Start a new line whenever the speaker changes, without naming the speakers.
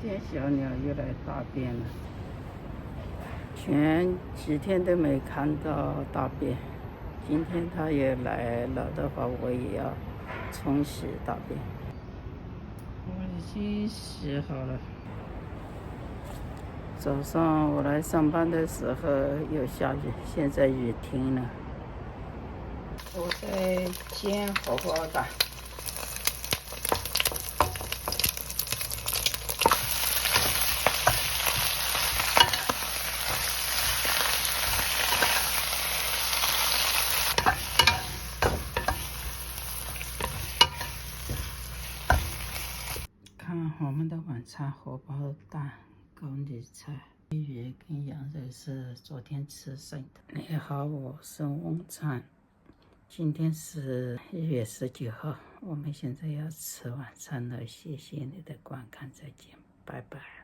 天小鸟又来大便了，前几天都没看到大便，今天它也来了的话，我也要冲洗大便。我已经洗好了。早上我来上班的时候又下雨，现在雨停了。我在煎荷包蛋。看我们的晚餐：荷包蛋、高丽菜、鱼跟羊肉是昨天吃剩的。你好，我是翁灿，今天是1月19号，我们现在要吃晚餐了。谢谢你的观看，再见，拜拜。